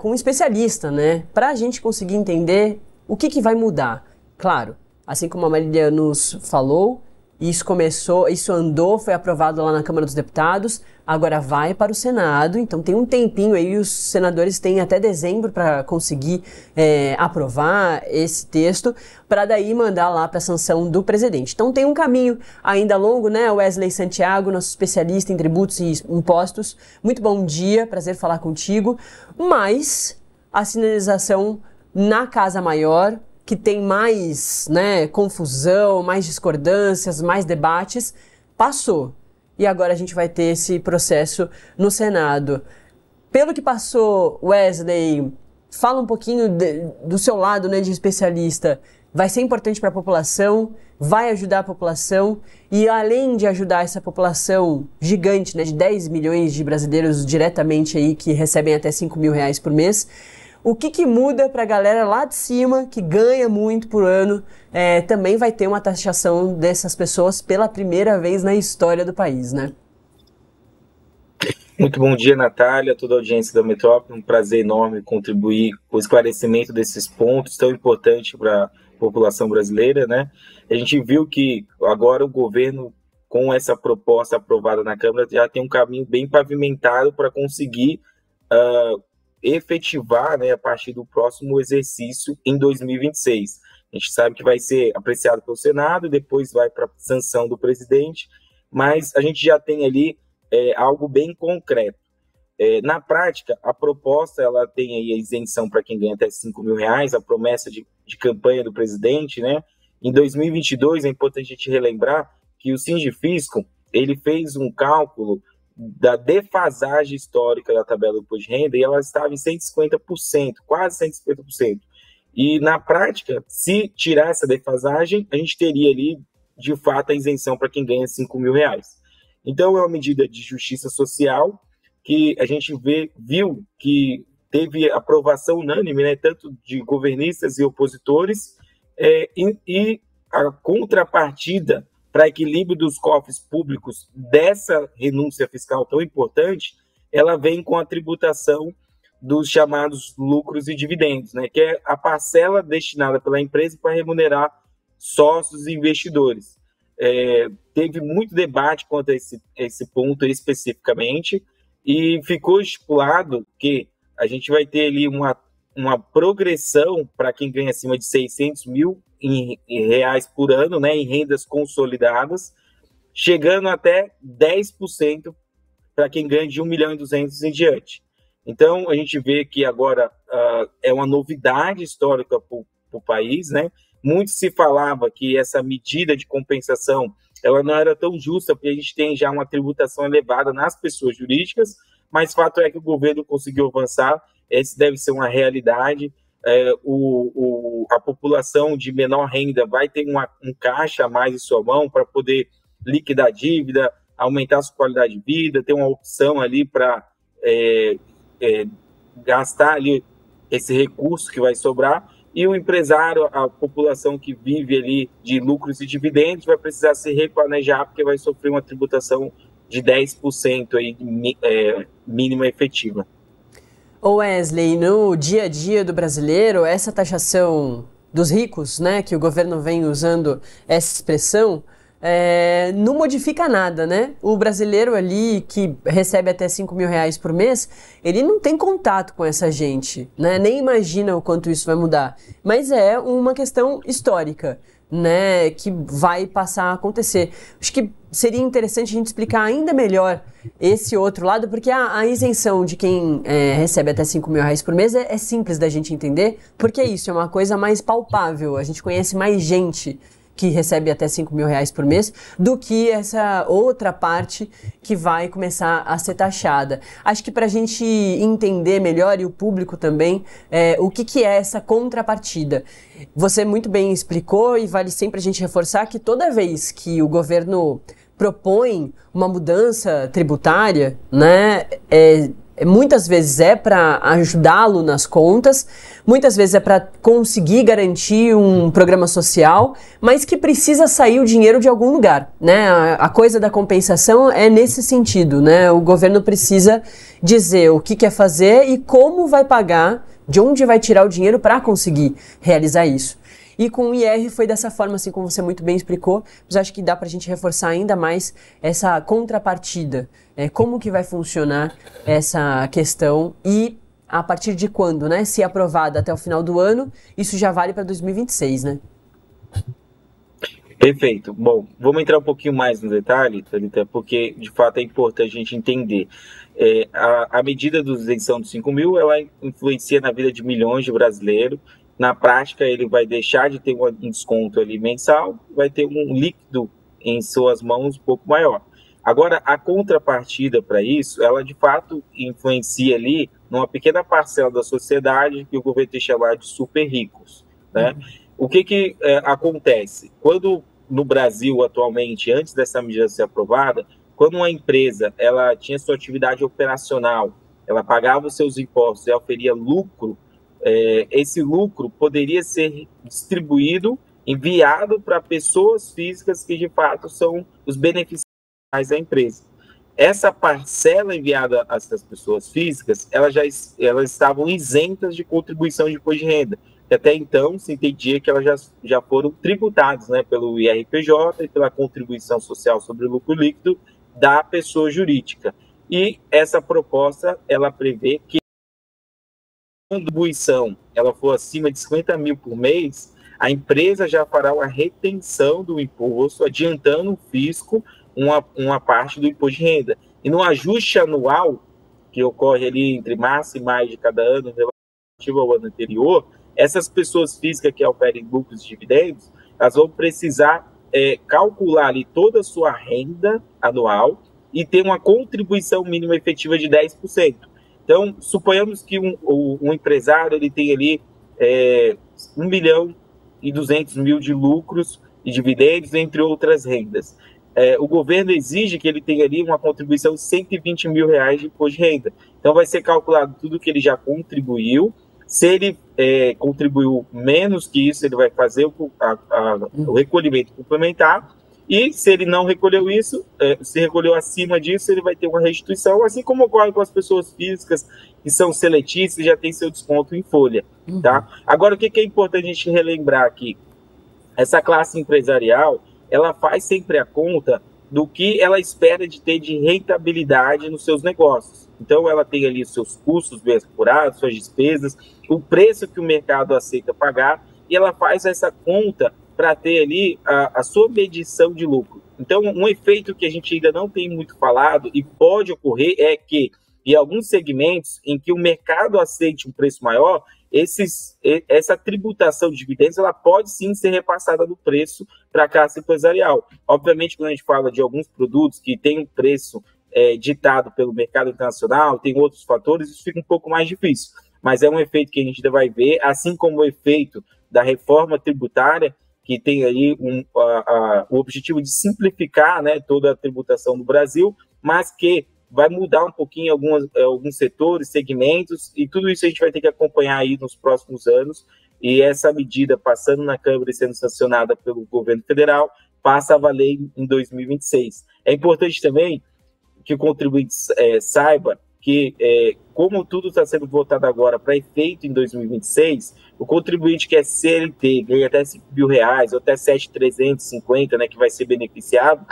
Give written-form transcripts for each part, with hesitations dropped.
com um especialista, né? Para a gente conseguir entender o que vai mudar. Claro, assim como a Marília nos falou, isso andou, foi aprovado lá na Câmara dos Deputados, agora vai para o Senado, então tem um tempinho aí, os senadores têm até dezembro para conseguir aprovar esse texto, para daí mandar lá para a sanção do presidente. Então tem um caminho ainda longo, né? Wesley Santiago, nosso especialista em tributos e impostos. Muito bom dia, prazer falar contigo. Mas a sinalização na Casa Maior, que tem mais, né, confusão, mais discordâncias, mais debates, passou. E agora a gente vai ter esse processo no Senado. Pelo que passou, Wesley, fala um pouquinho do seu lado, né, de especialista. Vai ser importante para a população, vai ajudar a população e além de ajudar essa população gigante, né, de 10 milhões de brasileiros diretamente aí que recebem até R$5.000 por mês, o que muda para a galera lá de cima, que ganha muito por ano, também vai ter uma taxação dessas pessoas pela primeira vez na história do país, né? Muito bom dia, Natália, toda a audiência da Metrópole. Um prazer enorme contribuir com o esclarecimento desses pontos tão importantes para a população brasileira, né? A gente viu que agora o governo, com essa proposta aprovada na Câmara, já tem um caminho bem pavimentado para conseguir efetivar, né, a partir do próximo exercício em 2026. A gente sabe que vai ser apreciado pelo Senado, depois vai para a sanção do presidente, mas a gente já tem ali algo bem concreto. Na prática, a proposta ela tem aí a isenção para quem ganha até R$5.000, a promessa de campanha do presidente, né? Em 2022, é importante a gente relembrar que o Sindifisco, ele fez um cálculo da defasagem histórica da tabela do imposto de renda e ela estava em 150%, quase 150%. E, na prática, se tirar essa defasagem, a gente teria ali, de fato, a isenção para quem ganha R$5.000. Então, é uma medida de justiça social que a gente viu que teve aprovação unânime, né, tanto de governistas e opositores, e a contrapartida para equilíbrio dos cofres públicos dessa renúncia fiscal tão importante, ela vem com a tributação dos chamados lucros e dividendos, né, que é a parcela destinada pela empresa para remunerar sócios e investidores. Teve muito debate quanto a esse ponto especificamente, e ficou estipulado que a gente vai ter ali uma progressão para quem ganha acima de R$600.000 em reais por ano, né, em rendas consolidadas, chegando até 10% para quem ganha de 1.200.000 em diante. Então, a gente vê que agora é uma novidade histórica para o país, né? Muito se falava que essa medida de compensação ela não era tão justa, porque a gente tem já uma tributação elevada nas pessoas jurídicas, mas fato é que o governo conseguiu avançar, essa deve ser uma realidade. A população de menor renda vai ter um caixa a mais em sua mão para poder liquidar a dívida, aumentar a sua qualidade de vida, ter uma opção ali para gastar ali esse recurso que vai sobrar, e o empresário, a população que vive ali de lucros e dividendos, vai precisar se replanejar, porque vai sofrer uma tributação de 10% aí, mínima efetiva. Wesley, no dia a dia do brasileiro, essa taxação dos ricos, né, que o governo vem usando essa expressão, não modifica nada, né? O brasileiro ali que recebe até R$5.000 por mês, ele não tem contato com essa gente, né? Nem imagina o quanto isso vai mudar. Mas é uma questão histórica, né, que vai passar a acontecer. Acho que seria interessante a gente explicar ainda melhor esse outro lado, porque a isenção de quem recebe até R$5.000 por mês é simples da gente entender, porque isso é uma coisa mais palpável, a gente conhece mais gente que recebe até R$5.000 por mês, do que essa outra parte que vai começar a ser taxada. Acho que para a gente entender melhor, e o público também, o que é essa contrapartida. Você muito bem explicou, e vale sempre a gente reforçar que toda vez que o governo propõe uma mudança tributária, né, muitas vezes é para ajudá-lo nas contas, muitas vezes é para conseguir garantir um programa social, mas que precisa sair o dinheiro de algum lugar, né? A coisa da compensação é nesse sentido, né? O governo precisa dizer o que quer fazer e como vai pagar, de onde vai tirar o dinheiro para conseguir realizar isso. E com o IR foi dessa forma, assim como você muito bem explicou, mas acho que dá para a gente reforçar ainda mais essa contrapartida. Como que vai funcionar essa questão e a partir de quando, né? Se aprovada até o final do ano, isso já vale para 2026, né? Perfeito. Bom, vamos entrar um pouquinho mais no detalhe, Thalita, porque de fato é importante a gente entender. A medida de isenção dos 5 mil, ela influencia na vida de milhões de brasileiros. Na prática, ele vai deixar de ter um desconto ali mensal, vai ter um líquido em suas mãos um pouco maior. Agora, a contrapartida para isso, ela de fato influencia ali numa pequena parcela da sociedade que o governo tem chamado de super ricos, né? O que acontece? Quando no Brasil, atualmente, antes dessa medida ser aprovada, quando uma empresa ela tinha sua atividade operacional, ela pagava os seus impostos e oferia lucro, esse lucro poderia ser distribuído, enviado para pessoas físicas que de fato são os beneficiários da empresa. Essa parcela enviada a essas pessoas físicas, elas estavam isentas de contribuição de imposto de renda. Até então se entendia que elas já foram tributadas, né, pelo IRPJ e pela contribuição social sobre o lucro líquido da pessoa jurídica. E essa proposta, ela prevê que a contribuição ela for acima de 50 mil por mês, a empresa já fará uma retenção do imposto, adiantando o fisco uma parte do imposto de renda. E no ajuste anual, que ocorre ali entre março e maio de cada ano, relativo ao ano anterior, essas pessoas físicas que oferem lucros e dividendos, elas vão precisar calcular ali toda a sua renda anual e ter uma contribuição mínima efetiva de 10%. Então, suponhamos que um empresário ele tem ali 1.200.000 de lucros e dividendos, entre outras rendas. O governo exige que ele tenha ali uma contribuição de R$120 mil de imposto de renda. Então, vai ser calculado tudo que ele já contribuiu. Se ele contribuiu menos que isso, ele vai fazer o recolhimento complementar. E se ele não recolheu isso, se recolheu acima disso, ele vai ter uma restituição, assim como ocorre com as pessoas físicas que são seletistas e já tem seu desconto em folha. Tá? Agora, o que é importante a gente relembrar aqui? Essa classe empresarial, ela faz sempre a conta do que ela espera de ter de rentabilidade nos seus negócios. Então, ela tem ali seus custos bem apurados, suas despesas, o preço que o mercado aceita pagar, e ela faz essa conta para ter ali a sua medição de lucro. Então, um efeito que a gente ainda não tem muito falado e pode ocorrer é que, em alguns segmentos em que o mercado aceite um preço maior, essa tributação de dividendos ela pode sim ser repassada no preço para a classe empresarial. Obviamente, quando a gente fala de alguns produtos que têm um preço ditado pelo mercado internacional, tem outros fatores, isso fica um pouco mais difícil. Mas é um efeito que a gente ainda vai ver, assim como o efeito da reforma tributária, que tem aí o objetivo de simplificar, né, toda a tributação do Brasil, mas que vai mudar um pouquinho alguns setores, segmentos, e tudo isso a gente vai ter que acompanhar aí nos próximos anos, e essa medida passando na Câmara e sendo sancionada pelo governo federal, passa a valer em 2026. É importante também que o contribuinte saiba que, como tudo está sendo votado agora para efeito em 2026, o contribuinte que é CLT, ganha até R$5 mil, ou até 7.350, né, que vai ser beneficiado,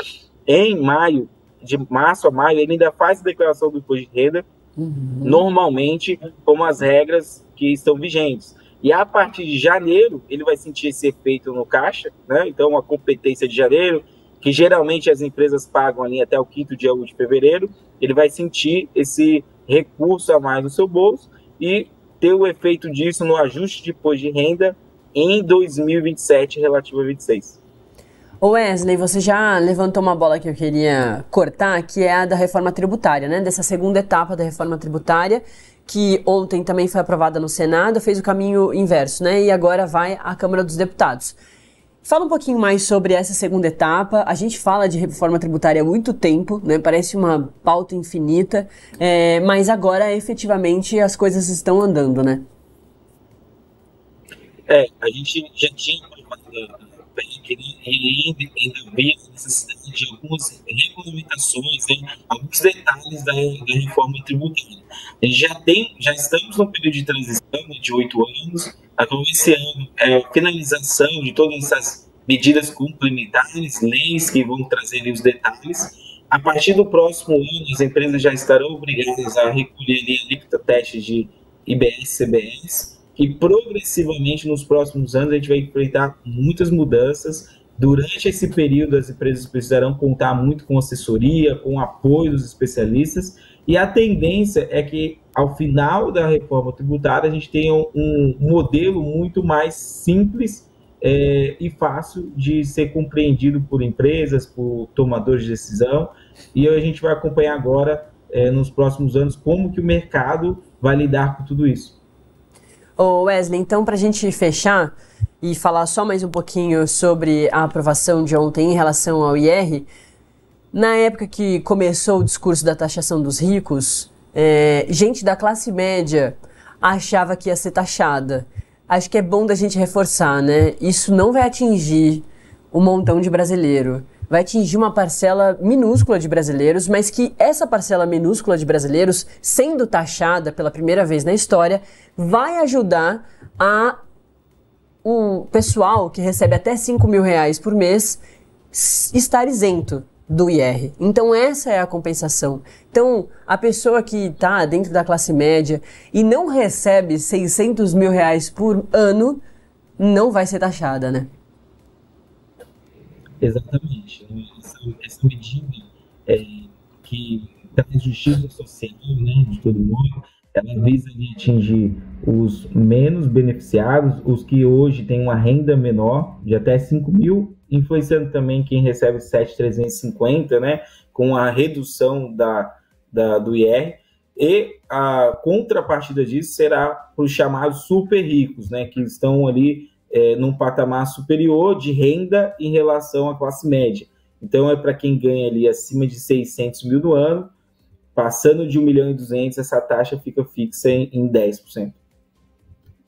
em maio, de março a maio, ele ainda faz a declaração do imposto de renda, normalmente, como as regras que estão vigentes. E a partir de janeiro, ele vai sentir esse efeito no caixa, né? Então, a competência de janeiro, que geralmente as empresas pagam ali até o 5º dia de fevereiro, ele vai sentir esse recurso a mais no seu bolso e ter o efeito disso no ajuste de imposto de renda em 2027 relativo a 26. Ô Wesley, você já levantou uma bola que eu queria cortar, que é a da reforma tributária, né? Dessa segunda etapa da reforma tributária, que ontem também foi aprovada no Senado, fez o caminho inverso, né? E agora vai à Câmara dos Deputados. Fala um pouquinho mais sobre essa segunda etapa. A gente fala de reforma tributária há muito tempo, né? Parece uma pauta infinita, mas agora efetivamente as coisas estão andando, né? A gente já tinha aprovado a PEC, né, e ainda havia necessidade de algumas regulamentações, né, alguns detalhes da reforma tributária. A gente já estamos num período de transição, né, de 8 anos, então esse ano é a finalização de todas essas medidas complementares, leis que vão trazer ali os detalhes. A partir do próximo ano, as empresas já estarão obrigadas a recolher ali a alíquota taxa de IBS, CBS, e progressivamente nos próximos anos a gente vai enfrentar muitas mudanças. Durante esse período, as empresas precisarão contar muito com assessoria, com apoio dos especialistas, e a tendência é que, ao final da reforma tributária, a gente tenha um modelo muito mais simples e fácil de ser compreendido por empresas, por tomadores de decisão, e a gente vai acompanhar agora, nos próximos anos, como que o mercado vai lidar com tudo isso. Ô Wesley, então para a gente fechar e falar só mais um pouquinho sobre a aprovação de ontem em relação ao IR, na época que começou o discurso da taxação dos ricos, gente da classe média achava que ia ser taxada. Acho que é bom da gente reforçar, né? Isso não vai atingir um montão de brasileiro. Vai atingir uma parcela minúscula de brasileiros, mas que essa parcela minúscula de brasileiros, sendo taxada pela primeira vez na história, vai ajudar o pessoal que recebe até R$5.000 por mês estar isento do IR. Então essa é a compensação. Então a pessoa que está dentro da classe média e não recebe R$600.000 por ano não vai ser taxada, né? Exatamente. Essa medida que traz justiça social, né, de todo mundo, ela visa atingir os menos beneficiados, os que hoje têm uma renda menor, de até 5 mil, influenciando também quem recebe 7.350, né, com a redução do IR, e a contrapartida disso será para os chamados super ricos, né, que estão ali num patamar superior de renda em relação à classe média. Então, é para quem ganha ali acima de 600 mil no ano, passando de 1.200.000, essa taxa fica fixa em 10%.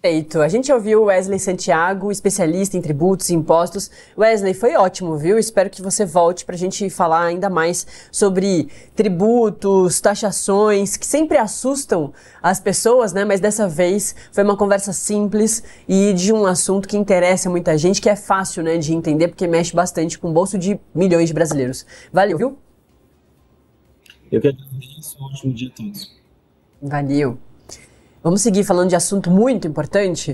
Perfeito. A gente ouviu o Wesley Santiago, especialista em tributos e impostos. Wesley, foi ótimo, viu? Espero que você volte para a gente falar ainda mais sobre tributos, taxações, que sempre assustam as pessoas, né? Mas dessa vez foi uma conversa simples e de um assunto que interessa muita gente, que é fácil, né, de entender, porque mexe bastante com o bolso de milhões de brasileiros. Valeu, viu? Eu quero agradecer, um ótimo dia a todos. Valeu. Vamos seguir falando de assunto muito importante.